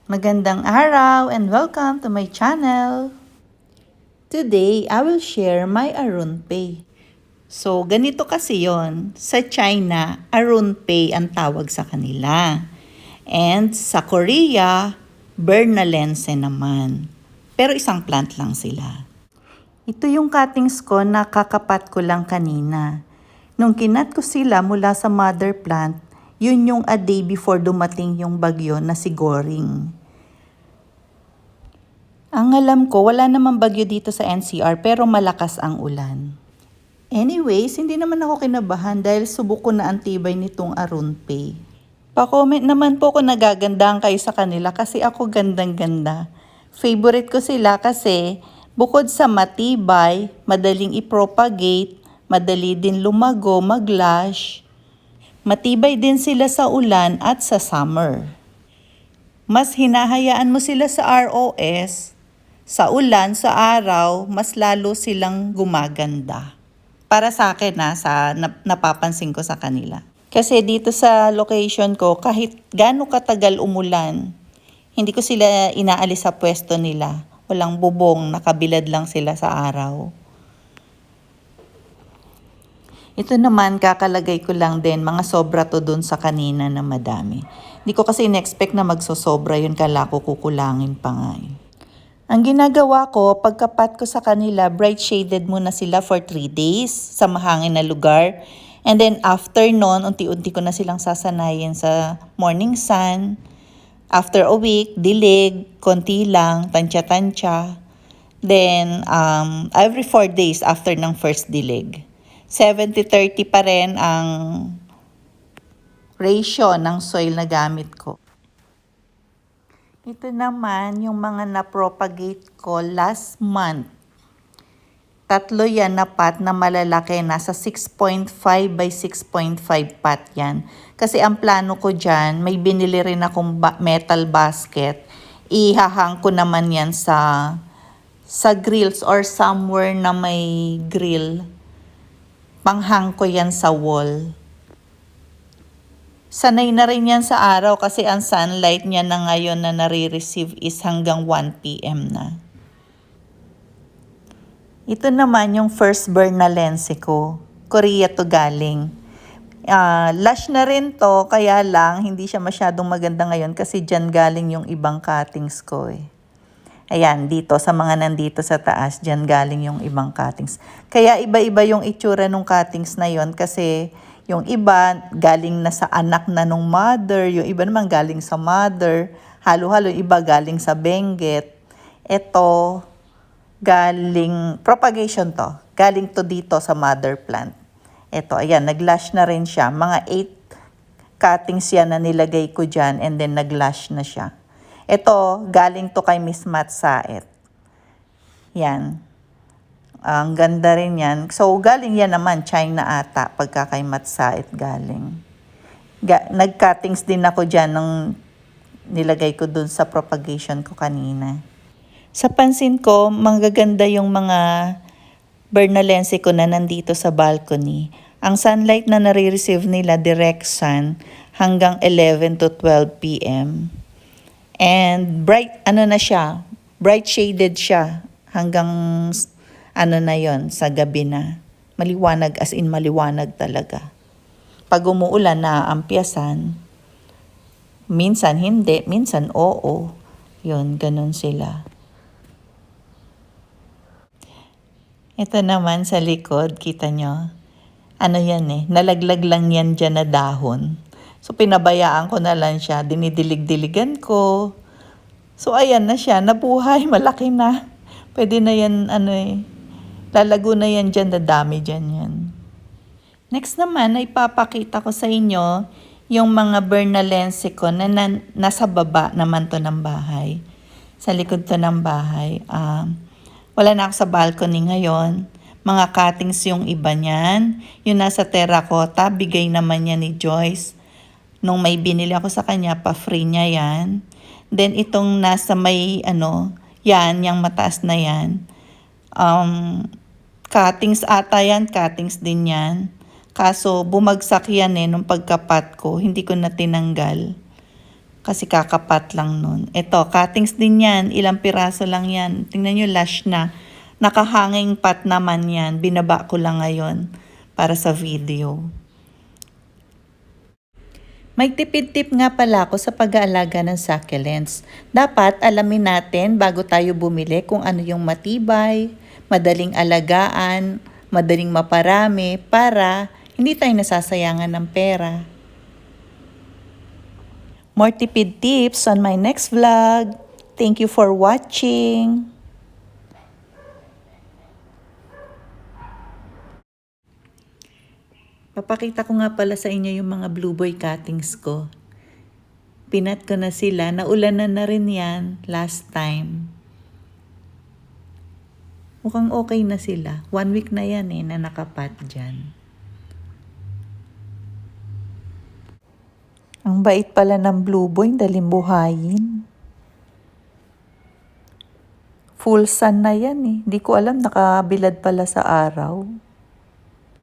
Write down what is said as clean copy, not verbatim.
Magandang araw and welcome to my channel. Today, I will share my AronPay. So, ganito kasi yon. Sa China, AronPay ang tawag sa kanila. And sa Korea, Bernalense naman. Pero isang plant lang sila. Ito yung cuttings ko na kakapat ko lang kanina. Nung kinat ko sila mula sa mother plant, yun yung a day before dumating yung bagyo na si Goring. Ang alam ko, wala namang bagyo dito sa NCR pero malakas ang ulan. Anyways, hindi naman ako kinabahan dahil subok ko na ang tibay nitong AronPay. Pa-comment naman po kung nagagandaan kayo sa kanila kasi ako gandang-ganda. Favorite ko sila kasi bukod sa matibay, madaling i-propagate, madali din lumago, mag-lash, matibay din sila sa ulan at sa summer. Mas hinahayaan mo sila sa ROS, sa ulan, sa araw, mas lalo silang gumaganda. Para sa akin napapansin ko sa kanila. Kasi dito sa location ko, kahit gaano katagal umulan, hindi ko sila inaalis sa pwesto nila. Walang bubong, nakabilad lang sila sa araw. Ito naman, kakalagay ko lang din, mga sobra to dun sa kanina na madami. Hindi ko kasi in-expect na magsosobra yun, kala ko kukulangin pa nga yun. Ang ginagawa ko, pagkapat ko sa kanila, bright shaded muna sila for 3 days sa mahangin na lugar. And then after nun, unti-unti ko na silang sasanayin sa morning sun. After a week, dilig, konti lang, tansya-tansya. Then every 4 days after ng first dilig. 70-30 pa rin ang ratio ng soil na gamit ko. Ito naman yung mga na-propagate ko last month. 3 yan na pot na malalaki, nasa 6.5 by 6.5 pot yan. Kasi ang plano ko dyan, may binili rin akong metal basket. Ihahang ko naman yan sa grills or somewhere na may grill. Panghang ko yan sa wall. Sanay na rin yan sa araw kasi ang sunlight niya na ngayon na nare-receive is hanggang 1 p.m. na. Ito naman yung first Bernalense ko. Korea to galing. Lush na rin to, kaya lang hindi siya masyadong maganda ngayon kasi dyan galing yung ibang cuttings ko eh. Ayan, dito sa mga nandito sa taas, dyan galing yung ibang cuttings. Kaya iba-iba yung itsura ng cuttings na yon kasi yung iba galing na sa anak na nung mother, yung iba naman galing sa mother, halo-halo, iba galing sa benguet. Ito, propagation to, galing to dito sa mother plant. Ito, ayan, naglash na rin siya. Mga 8 cuttings yan na nilagay ko dyan and then naglash na siya. Ito, galing to kay Miss Mat Saet. Yan. Ang ganda rin yan. So, galing yan naman, China ata, pagka kay Mat Saet galing. Nag-cuttings din ako dyan nung nilagay ko dun sa propagation ko kanina. Sa pansin ko, magaganda yung mga Bernalense ko na nandito sa balcony. Ang sunlight na nare-receive nila, direct sun, hanggang 11 to 12 p.m. And bright shaded siya hanggang na yon sa gabi na. Maliwanag, as in maliwanag talaga. Pag umuulan na ampyasan, minsan hindi, minsan oo. Yun, ganun sila. Ito naman sa likod, kita nyo? Ano yan eh, nalaglag lang yan dyan na dahon. So pinabayaan ko na lang siya, dinidilig-diligan ko. So ayan na siya, nabuhay, malaki na. Pwede na yan, lalago na yan dyan, dadami dyan yan. Next naman, ay papakita ko sa inyo yung mga Bernalense ko na nasa baba naman to ng bahay. Sa likod to ng bahay. Wala na ako sa balcony ngayon. Mga cuttings yung iba niyan. Yung nasa terracotta, bigay naman niya ni Joyce. Nung may binili ako sa kanya, pa-free niya yan. Then itong nasa may yan, yung mataas na yan. Cuttings ata yan, cuttings din yan. Kaso bumagsak yan nung pagkapat ko, hindi ko na tinanggal. Kasi kakapat lang nun. Ito, cuttings din yan. Ilang piraso lang yan. Tingnan nyo, lash na. Nakahanging pat naman yan. Binaba ko lang ngayon para sa video. May tipid-tip nga pala ako sa pag-aalaga ng succulents. Dapat alamin natin bago tayo bumili kung ano yung matibay, madaling alagaan, madaling maparami para hindi tayo nasasayangan ng pera. More tipid tips on my next vlog. Thank you for watching. Papakita ko nga pala sa inyo yung mga blue boy cuttings ko. Pinat ko na sila. Naulanan na rin yan last time. Mukhang okay na sila. 1 week na yan na nakapat dyan. Ang bait pala ng blue boy, daling buhayin. Full sun na yan Hindi ko alam, nakabilad pala sa araw.